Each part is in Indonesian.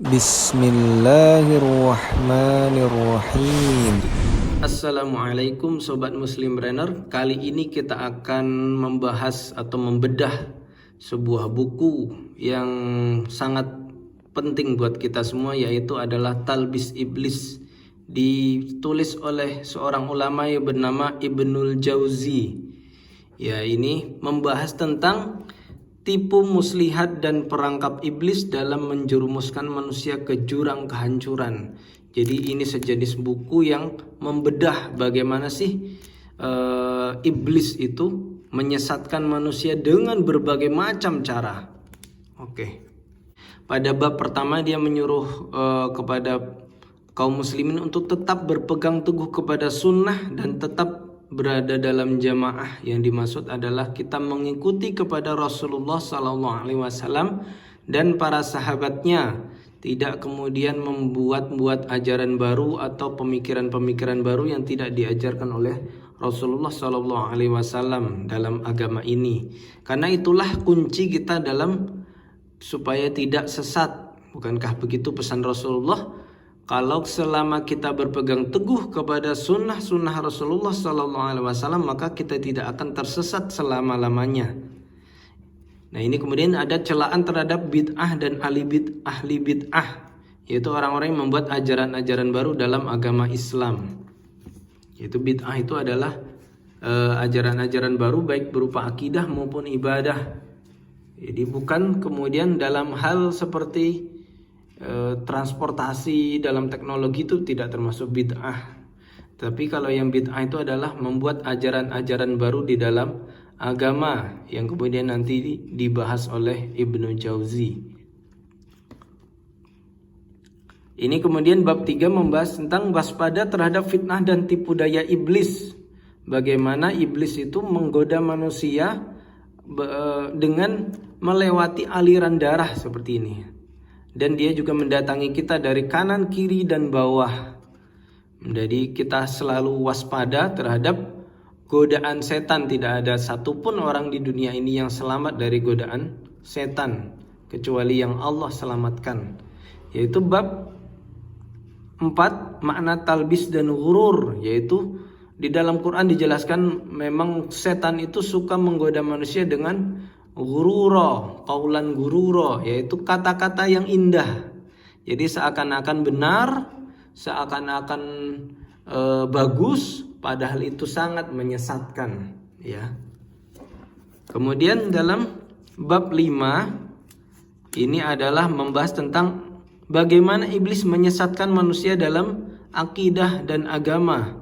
Bismillahirrahmanirrahim. Assalamualaikum Sobat Muslim Brainer. Kali ini kita akan membahas atau membedah sebuah buku yang sangat penting buat kita semua, yaitu adalah Talbis Iblis, ditulis oleh seorang ulama yang bernama Ibnul Jauzi. Ya, ini membahas tentang tipu muslihat dan perangkap iblis dalam menjerumuskan manusia ke jurang kehancuran. Jadi ini sejenis buku yang membedah bagaimana sih iblis itu menyesatkan manusia dengan berbagai macam cara. Oke. Pada bab pertama dia menyuruh kepada kaum muslimin untuk tetap berpegang teguh kepada sunnah dan tetap berada dalam jamaah. Yang dimaksud adalah kita mengikuti kepada Rasulullah SAW dan para sahabatnya, tidak kemudian membuat ajaran baru atau pemikiran-pemikiran baru yang tidak diajarkan oleh Rasulullah SAW dalam agama ini. Karena itulah kunci kita dalam supaya tidak sesat. Bukankah begitu pesan Rasulullah? Kalau selama kita berpegang teguh kepada sunnah Rasulullah SAW, maka kita tidak akan tersesat selama-lamanya. Nah, ini kemudian ada celaan terhadap bid'ah dan ahli bid'ah, yaitu orang-orang yang membuat ajaran-ajaran baru dalam agama Islam. Yaitu bid'ah itu adalah ajaran-ajaran baru baik berupa akidah maupun ibadah. Jadi bukan kemudian dalam hal seperti transportasi dalam teknologi itu tidak termasuk bid'ah. Tapi kalau yang bid'ah itu adalah membuat ajaran-ajaran baru di dalam agama yang kemudian nanti dibahas oleh Ibnu Jauzi. Ini kemudian bab 3 membahas tentang waspada terhadap fitnah dan tipu daya iblis. Bagaimana iblis itu menggoda manusia dengan melewati aliran darah seperti ini. Dan dia juga mendatangi kita dari kanan, kiri, dan bawah. Jadi kita selalu waspada terhadap godaan setan. Tidak ada satupun orang di dunia ini yang selamat dari godaan setan, kecuali yang Allah selamatkan. Yaitu bab 4, makna talbis dan ghurur. Yaitu di dalam Quran dijelaskan memang setan itu suka menggoda manusia dengan ghurura, qaulan ghurura, yaitu kata-kata yang indah. Jadi seakan-akan benar, seakan-akan bagus, padahal itu sangat menyesatkan, ya. Kemudian dalam bab 5 ini adalah membahas tentang bagaimana iblis menyesatkan manusia dalam akidah dan agama.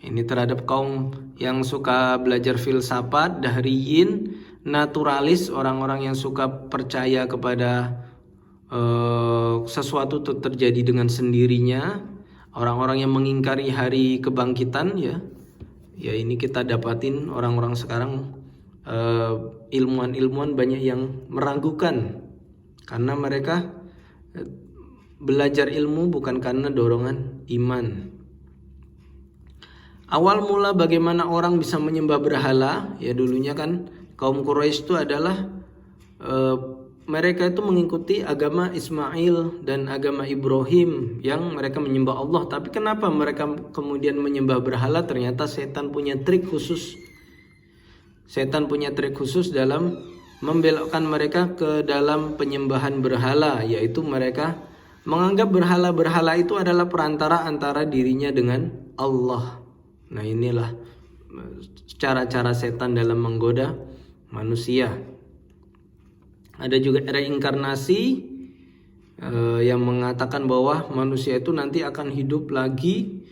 Ini terhadap kaum yang suka belajar filsafat, dahriyin, naturalis, orang-orang yang suka percaya kepada sesuatu itu terjadi dengan sendirinya, orang-orang yang mengingkari hari kebangkitan, ya ini kita dapatin orang-orang sekarang, ilmuwan-ilmuwan banyak yang meragukan karena mereka belajar ilmu bukan karena dorongan iman. Awal mula bagaimana orang bisa menyembah berhala, ya dulunya kan kaum Quraisy itu adalah mereka itu mengikuti agama Ismail dan agama Ibrahim yang mereka menyembah Allah. Tapi kenapa mereka kemudian menyembah berhala? Ternyata setan punya trik khusus. Setan punya trik khusus dalam membelokkan mereka ke dalam penyembahan berhala, yaitu mereka menganggap berhala-berhala itu adalah perantara antara dirinya dengan Allah. Nah, inilah cara-cara setan dalam menggoda manusia. Ada juga reinkarnasi yang mengatakan bahwa manusia itu nanti akan hidup lagi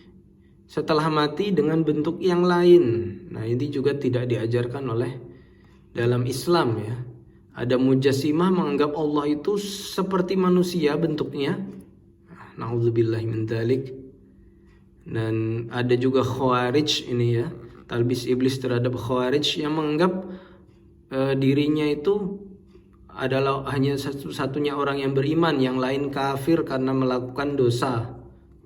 setelah mati dengan bentuk yang lain. Nah, ini juga tidak diajarkan oleh dalam Islam, ya. Ada mujassimah menganggap Allah itu seperti manusia bentuknya. Nauzubillahi min dzalik. Dan ada juga Khawarij ini, ya, talbis iblis terhadap Khawarij yang menganggap dirinya itu adalah hanya satu-satunya orang yang beriman, yang lain kafir karena melakukan dosa.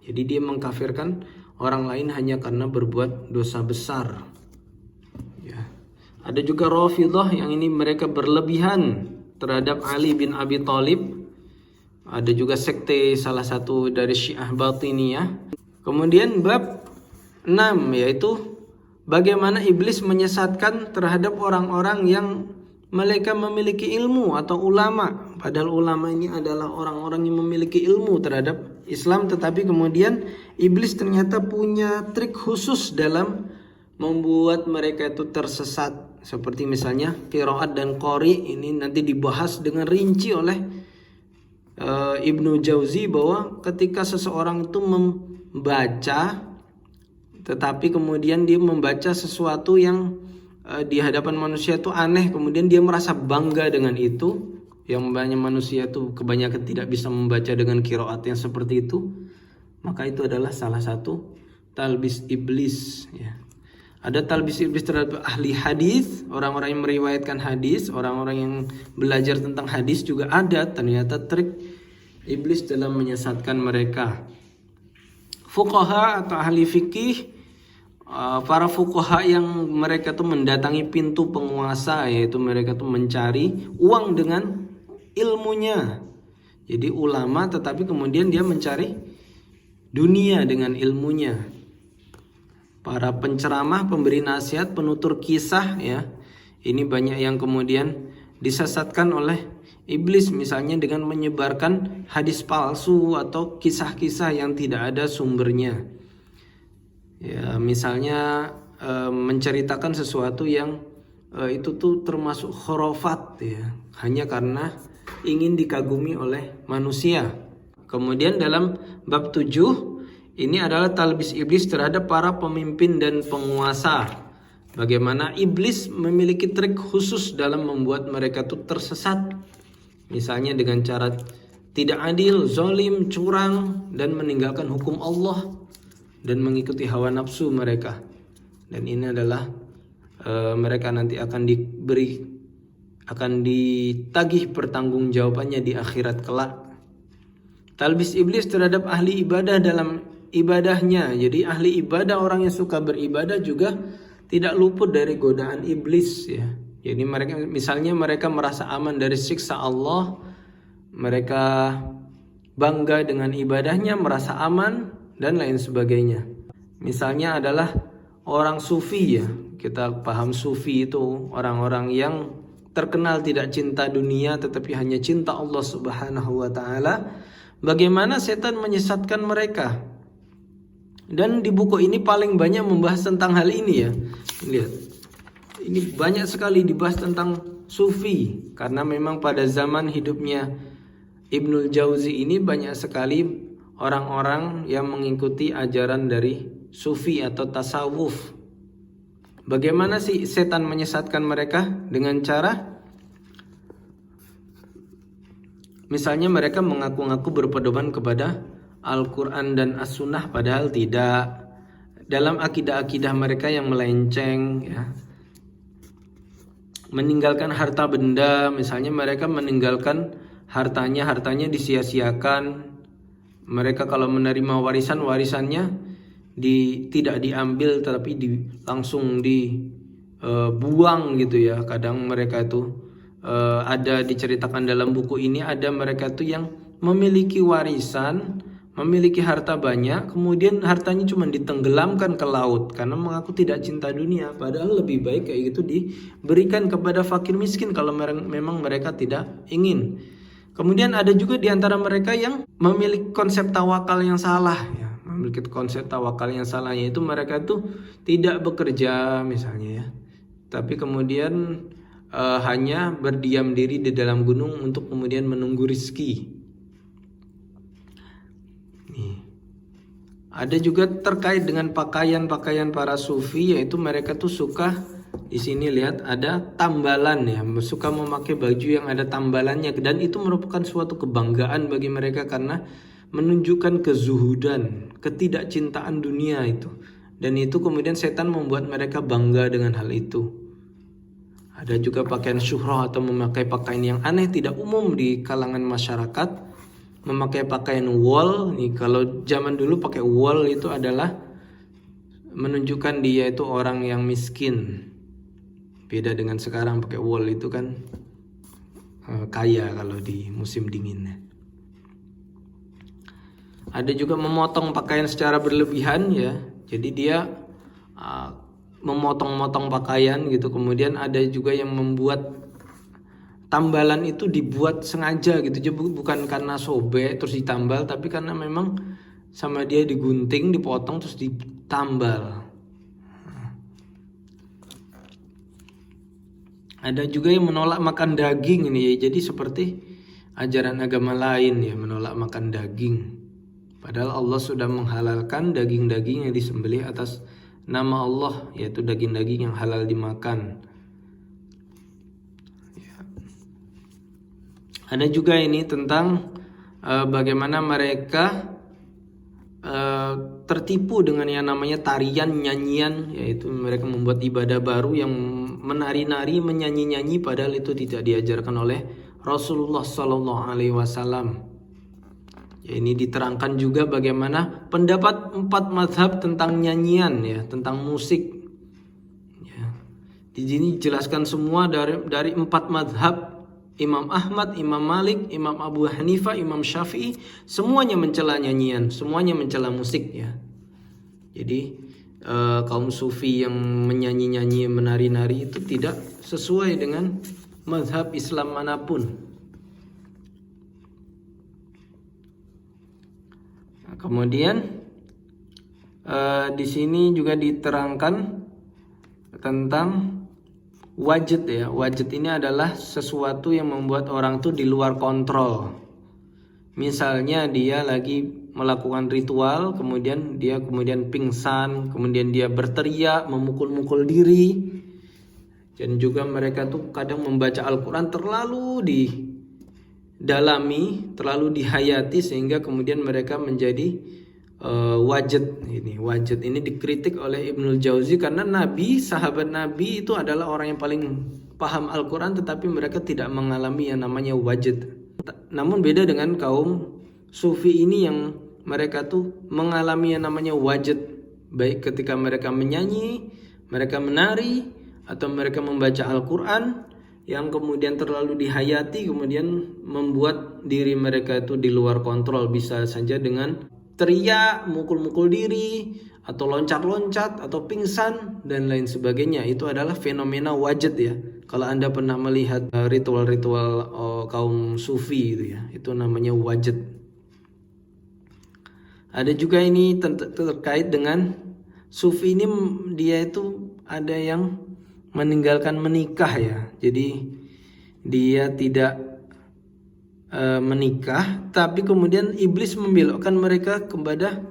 Jadi dia mengkafirkan orang lain hanya karena berbuat dosa besar, ya. Ada juga Rafidhah yang ini mereka berlebihan terhadap Ali bin Abi Thalib. Ada juga sekte salah satu dari Syiah Batiniyah. Kemudian bab 6 yaitu bagaimana iblis menyesatkan terhadap orang-orang yang mereka memiliki ilmu atau ulama. Padahal ulama ini adalah orang-orang yang memiliki ilmu terhadap Islam, tetapi kemudian iblis ternyata punya trik khusus dalam membuat mereka itu tersesat. Seperti misalnya qiraat dan qori, ini nanti dibahas dengan rinci oleh Ibnu Jauzi bahwa ketika seseorang itu membaca tetapi kemudian dia membaca sesuatu yang di hadapan manusia itu aneh, kemudian dia merasa bangga dengan itu, yang banyak manusia itu kebanyakan tidak bisa membaca dengan qiraat yang seperti itu, maka itu adalah salah satu talbis iblis ya. Ada talbis iblis terhadap ahli hadis, orang-orang yang meriwayatkan hadis, orang-orang yang belajar tentang hadis juga ada ternyata trik iblis dalam menyesatkan mereka. Fuqaha atau ahli fikih, para fuqaha yang mereka tuh mendatangi pintu penguasa, yaitu mereka tuh mencari uang dengan ilmunya. Jadi ulama tetapi kemudian dia mencari dunia dengan ilmunya. Para penceramah, pemberi nasihat, penutur kisah ya. Ini banyak yang kemudian disesatkan oleh iblis, misalnya dengan menyebarkan hadis palsu atau kisah-kisah yang tidak ada sumbernya. Ya, misalnya menceritakan sesuatu yang itu tuh termasuk khurafat ya, hanya karena ingin dikagumi oleh manusia. Kemudian dalam bab 7 ini adalah talbis iblis terhadap para pemimpin dan penguasa. Bagaimana iblis memiliki trik khusus dalam membuat mereka itu tersesat. Misalnya dengan cara tidak adil, zalim, curang, dan meninggalkan hukum Allah dan mengikuti hawa nafsu mereka. Dan ini adalah mereka nanti akan ditagih pertanggungjawabannya di akhirat kelak. Talbis iblis terhadap ahli ibadah dalam ibadahnya. Jadi ahli ibadah, orang yang suka beribadah juga tidak luput dari godaan iblis ya. Jadi mereka merasa aman dari siksa Allah, mereka bangga dengan ibadahnya, merasa aman dan lain sebagainya. Misalnya adalah orang sufi ya. Kita paham sufi itu orang-orang yang terkenal tidak cinta dunia tetapi hanya cinta Allah Subhanahu wa taala. Bagaimana setan menyesatkan mereka? Dan di buku ini paling banyak membahas tentang hal ini ya. Lihat. Ini banyak sekali dibahas tentang sufi, karena memang pada zaman hidupnya Ibnul Jauzi ini banyak sekali orang-orang yang mengikuti ajaran dari sufi atau tasawuf. Bagaimana sih setan menyesatkan mereka? Dengan cara misalnya mereka mengaku-ngaku berpedoman kepada Al-Quran dan As-Sunnah padahal tidak. Dalam akidah-akidah mereka yang melenceng ya. Meninggalkan harta benda, misalnya mereka meninggalkan hartanya disia-siakan. Mereka kalau menerima warisannya tidak diambil tapi langsung dibuang gitu ya. Kadang mereka itu ada diceritakan dalam buku ini, ada mereka tuh yang memiliki warisan, memiliki harta banyak, kemudian hartanya cuma ditenggelamkan ke laut karena mengaku tidak cinta dunia. Padahal lebih baik kayak gitu diberikan kepada fakir miskin kalau memang mereka tidak ingin. Kemudian ada juga di antara mereka yang memiliki konsep tawakal yang salah ya. Memiliki konsep tawakal yang salah, yaitu mereka tuh tidak bekerja misalnya ya, tapi kemudian hanya berdiam diri di dalam gunung untuk kemudian menunggu rizki. Ada juga terkait dengan pakaian para sufi, yaitu mereka tuh suka, di sini lihat ada tambalan ya, suka memakai baju yang ada tambalannya, dan itu merupakan suatu kebanggaan bagi mereka karena menunjukkan kezuhudan, ketidakcintaan dunia itu. Dan itu kemudian setan membuat mereka bangga dengan hal itu. Ada juga pakaian syuhrah atau memakai pakaian yang aneh, tidak umum di kalangan masyarakat. Memakai pakaian wol, nih kalau zaman dulu pakai wol itu adalah menunjukkan dia itu orang yang miskin. Beda dengan sekarang pakai wol itu kan kaya kalau di musim dingin. Ada juga memotong pakaian secara berlebihan ya. Jadi dia memotong-motong pakaian gitu. Kemudian ada juga yang membuat tambalan itu dibuat sengaja gitu. Jadi bukan karena sobek terus ditambal, tapi karena memang sama dia digunting, dipotong terus ditambal. Ada juga yang menolak makan daging ini ya. Jadi seperti ajaran agama lain ya, menolak makan daging. Padahal Allah sudah menghalalkan daging-daging yang disembelih atas nama Allah, yaitu daging-daging yang halal dimakan. Ya. Ada juga ini tentang bagaimana mereka tertipu dengan yang namanya tarian, nyanyian, yaitu mereka membuat ibadah baru yang menari-nari, menyanyi-nyanyi, padahal itu tidak diajarkan oleh Rasulullah Sallallahu Alaihi Wasallam. Ya, ini diterangkan juga bagaimana pendapat 4 mazhab tentang nyanyian ya, tentang musik. Ya. Di sini dijelaskan semua dari 4 mazhab. Imam Ahmad, Imam Malik, Imam Abu Hanifah, Imam Syafi'i, semuanya mencela nyanyian, semuanya mencela musik ya. Jadi kaum sufi yang menyanyi-nyanyi, menari-nari itu tidak sesuai dengan mazhab Islam manapun. Nah, kemudian di sini juga diterangkan tentang wajid ya. Wajid ini adalah sesuatu yang membuat orang tuh di luar kontrol. Misalnya dia lagi melakukan ritual, kemudian dia pingsan, kemudian dia berteriak, memukul-mukul diri. Dan juga mereka tuh kadang membaca Al-Quran terlalu didalami, terlalu dihayati, sehingga kemudian mereka menjadi wajid. Wajid ini dikritik oleh Ibnul Jauzi karena sahabat Nabi itu adalah orang yang paling paham Al-Quran, tetapi mereka tidak mengalami yang namanya wajid. Namun beda dengan kaum sufi ini yang mereka tuh mengalami yang namanya wajid, baik ketika mereka menyanyi, mereka menari, atau mereka membaca Al-Quran yang kemudian terlalu dihayati, kemudian membuat diri mereka itu di luar kontrol. Bisa saja dengan teriak, mukul-mukul diri, atau loncat-loncat, atau pingsan, dan lain sebagainya. Itu adalah fenomena wajid ya. Kalau Anda pernah melihat ritual-ritual kaum sufi itu ya, itu namanya wajid. Ada juga ini terkait dengan sufi ini, dia itu ada yang meninggalkan menikah ya. Jadi dia tidak menikah, tapi kemudian iblis membelokkan mereka kepada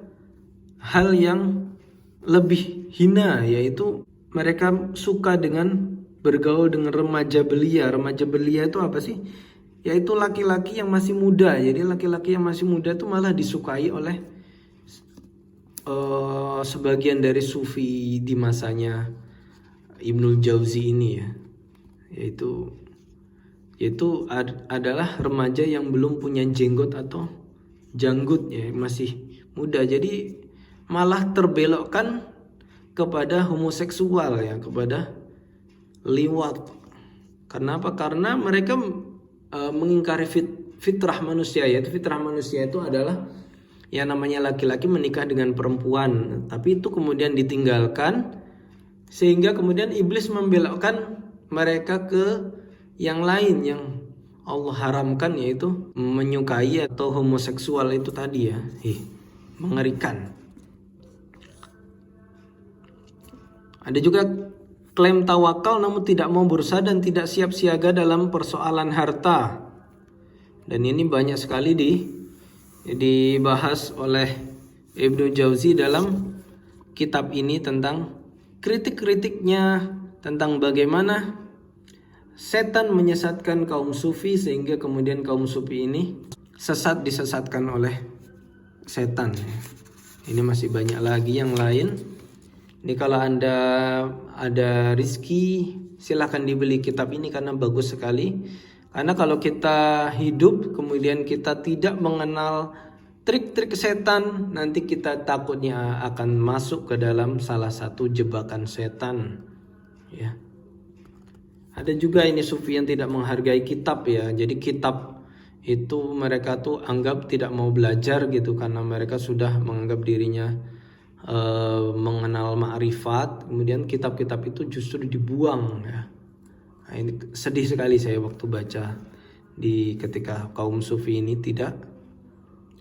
hal yang lebih hina, yaitu mereka suka dengan bergaul dengan remaja belia. Remaja belia itu apa sih? Yaitu laki-laki yang masih muda. Jadi laki-laki yang masih muda itu malah disukai oleh sebagian dari sufi di masanya Ibnul Jauzi ini ya. Yaitu adalah remaja yang belum punya jenggot atau janggut ya, masih muda. Jadi malah terbelokkan kepada homoseksual ya, kepada liwat. Kenapa? Karena mereka mengingkari fitrah manusia, yaitu fitrah manusia itu adalah yang namanya laki-laki menikah dengan perempuan, tapi itu kemudian ditinggalkan, sehingga kemudian iblis membelokkan mereka ke yang lain yang Allah haramkan, yaitu menyukai atau homoseksual itu tadi ya. Mengerikan. Ada juga klaim tawakal namun tidak mau berusaha dan tidak siap siaga dalam persoalan harta. Dan ini banyak sekali dibahas oleh Ibnu Jauzi dalam kitab ini tentang kritik-kritiknya tentang bagaimana setan menyesatkan kaum sufi, sehingga kemudian kaum sufi ini disesatkan oleh setan. Ini masih banyak lagi yang lain. Ini kalau Anda ada rezeki, silahkan dibeli kitab ini karena bagus sekali. Karena kalau kita hidup kemudian kita tidak mengenal trik-trik setan, nanti kita takutnya akan masuk ke dalam salah satu jebakan setan ya. Ada juga ini sufi yang tidak menghargai kitab ya. Jadi kitab itu mereka tuh anggap tidak mau belajar gitu karena mereka sudah menganggap dirinya mengenal ma'rifat, kemudian kitab-kitab itu justru dibuang ya. Nah, ini sedih sekali saya waktu baca ketika kaum sufi ini tidak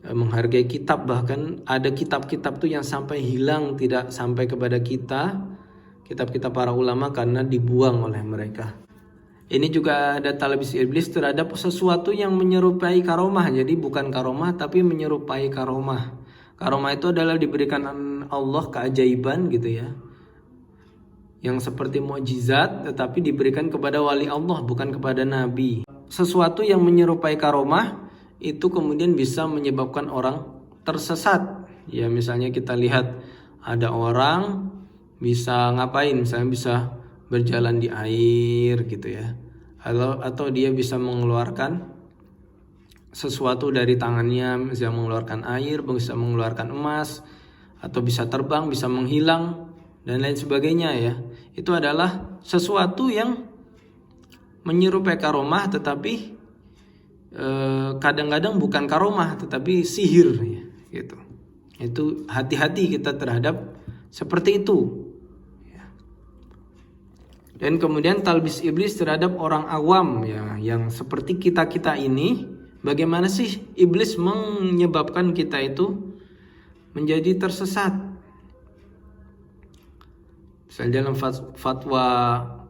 menghargai kitab, bahkan ada kitab-kitab tuh yang sampai hilang, tidak sampai kepada kita, kitab-kitab para ulama karena dibuang oleh mereka. Ini juga ada talbis iblis terhadap sesuatu yang menyerupai karomah. Jadi bukan karomah tapi menyerupai karomah. Karomah itu adalah diberikan Allah keajaiban gitu ya, yang seperti mukjizat tetapi diberikan kepada wali Allah, bukan kepada nabi. Sesuatu yang menyerupai karomah itu kemudian bisa menyebabkan orang tersesat. Ya misalnya kita lihat ada orang bisa ngapain, misalnya bisa berjalan di air gitu ya, atau dia bisa mengeluarkan sesuatu dari tangannya, bisa mengeluarkan air, bisa mengeluarkan emas, atau bisa terbang, bisa menghilang dan lain sebagainya ya. Itu adalah sesuatu yang menyerupai karomah, tetapi kadang-kadang bukan karomah tetapi sihir ya, gitu. Itu hati-hati kita terhadap seperti itu. Dan kemudian talbis iblis terhadap orang awam ya, yang seperti kita-kita ini. Bagaimana sih iblis menyebabkan kita itu menjadi tersesat? Misalnya dalam fatwa,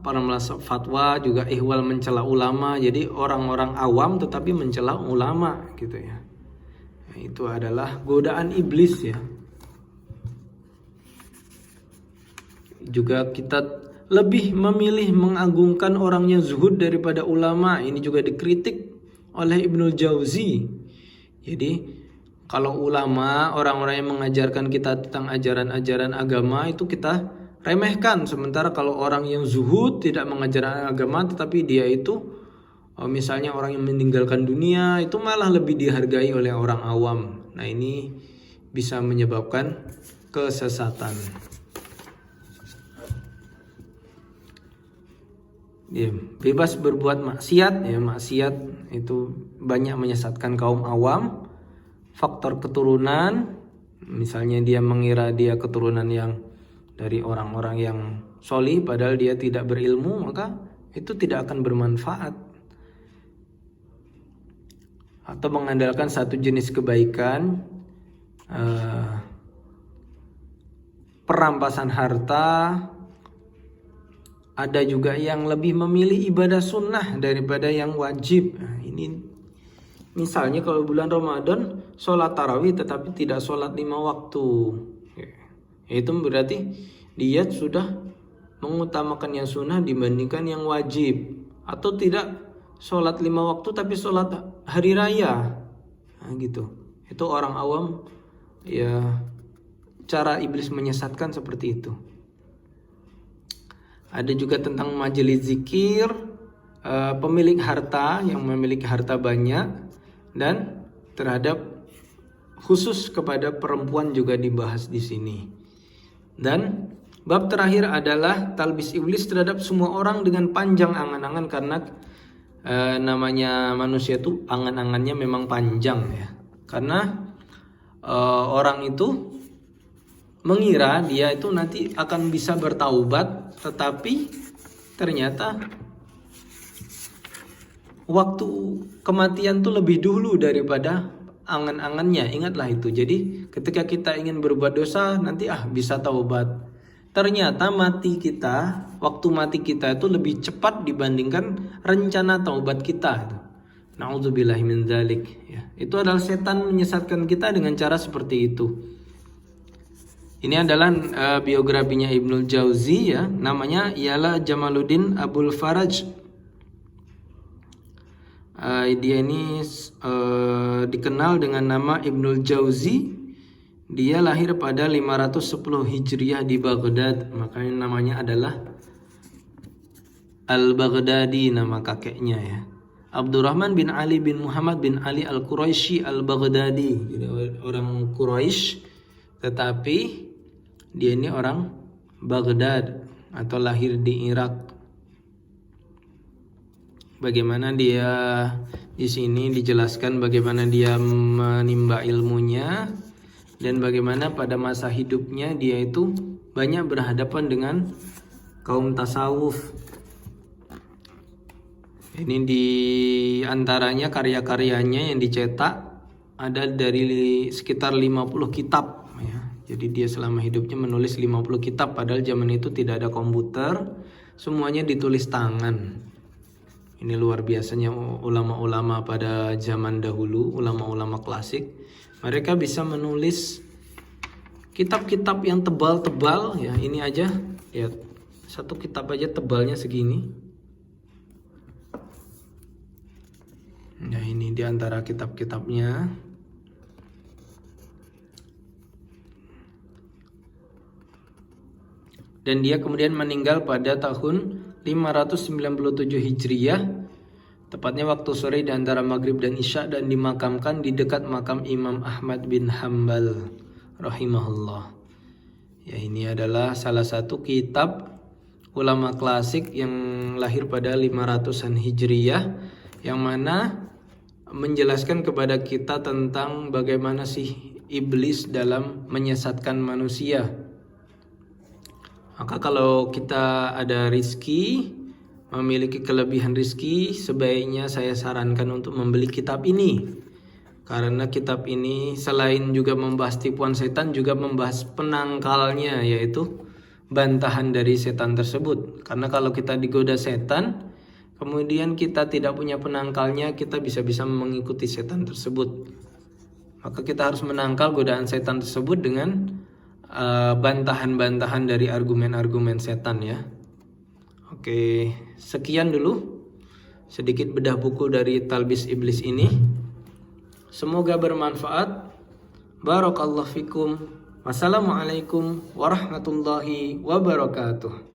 para fatwa juga ihwal mencela ulama. Jadi orang-orang awam tetapi mencela ulama gitu ya. Nah, itu adalah godaan iblis ya. Juga kita lebih memilih mengagungkan orang yang zuhud daripada ulama. Ini juga dikritik oleh Ibnul Jauzi. Jadi kalau ulama, orang-orang yang mengajarkan kita tentang ajaran-ajaran agama itu kita remehkan. Sementara kalau orang yang zuhud tidak mengajarkan agama tetapi dia itu misalnya orang yang meninggalkan dunia, itu malah lebih dihargai oleh orang awam. Nah ini bisa menyebabkan kesesatan. Ya, bebas berbuat maksiat ya, maksiat itu banyak menyesatkan kaum awam. Faktor keturunan, misalnya dia mengira dia keturunan yang dari orang-orang yang solih padahal dia tidak berilmu, maka itu tidak akan bermanfaat. Atau mengandalkan satu jenis kebaikan, perampasan harta. Ada juga yang lebih memilih ibadah sunnah daripada yang wajib. Nah, ini misalnya kalau bulan Ramadan sholat tarawih tetapi tidak sholat 5 waktu. Itu berarti dia sudah mengutamakan yang sunnah dibandingkan yang wajib. Atau tidak sholat 5 waktu tapi sholat hari raya. Nah, gitu. Itu orang awam ya, cara iblis menyesatkan seperti itu. Ada juga tentang majelis zikir, pemilik harta yang memiliki harta banyak, dan terhadap khusus kepada perempuan juga dibahas di sini. Dan bab terakhir adalah talbis iblis terhadap semua orang dengan panjang angan-angan, karena namanya manusia itu angan-angannya memang panjang ya. Karena orang itu mengira dia itu nanti akan bisa bertaubat, tetapi ternyata waktu kematian tuh lebih dulu daripada angan-angannya. Ingatlah itu. Jadi ketika kita ingin berbuat dosa, nanti bisa taubat. Ternyata waktu mati kita itu lebih cepat dibandingkan rencana taubat kita. Na'udzubillahi min dzalik ya. Itu adalah setan menyesatkan kita dengan cara seperti itu. Ini adalah biografinya Ibnul Jauzi ya, namanya ialah Jamaluddin Abul Faraj. Dia ini dikenal dengan nama Ibnul Jauzi. Dia lahir pada 510 Hijriah di Baghdad, makanya namanya adalah Al-Baghdadi nama kakeknya ya. Abdurrahman bin Ali bin Muhammad bin Ali Al-Quraisy Al-Baghdadi. Jadi orang Quraisy tetapi dia ini orang Baghdad atau lahir di Irak. bagaimana dia di sini dijelaskan bagaimana dia menimba ilmunya dan bagaimana pada masa hidupnya dia itu banyak berhadapan dengan kaum tasawuf. Ini di antaranya karya-karyanya yang dicetak ada dari sekitar 50 kitab ya. Jadi dia selama hidupnya menulis 50 kitab padahal zaman itu tidak ada komputer, semuanya ditulis tangan. Ini luar biasanya ulama-ulama pada zaman dahulu, ulama-ulama klasik. Mereka bisa menulis kitab-kitab yang tebal-tebal ya. Ini aja ya, satu kitab aja tebalnya segini. Nah, ini di antara kitab-kitabnya. Dan dia kemudian meninggal pada tahun 597 Hijriyah, tepatnya waktu sore di antara maghrib dan isya, dan dimakamkan di dekat makam Imam Ahmad bin Hambal rahimahullah. Ya, ini adalah salah satu kitab ulama klasik yang lahir pada 500-an Hijriyah, yang mana menjelaskan kepada kita tentang bagaimana sih iblis dalam menyesatkan manusia. Maka kalau kita ada rizki, memiliki kelebihan rizki, sebaiknya saya sarankan untuk membeli kitab ini. Karena kitab ini selain juga membahas tipuan setan, juga membahas penangkalnya, yaitu bantahan dari setan tersebut. Karena kalau kita digoda setan, kemudian kita tidak punya penangkalnya, kita bisa-bisa mengikuti setan tersebut. Maka kita harus menangkal godaan setan tersebut dengan bantahan-bantahan dari argumen-argumen setan ya. Oke, sekian dulu sedikit bedah buku dari Talbis Iblis ini. Semoga bermanfaat. Barakallahu fikum. Wassalamualaikum warahmatullahi wabarakatuh.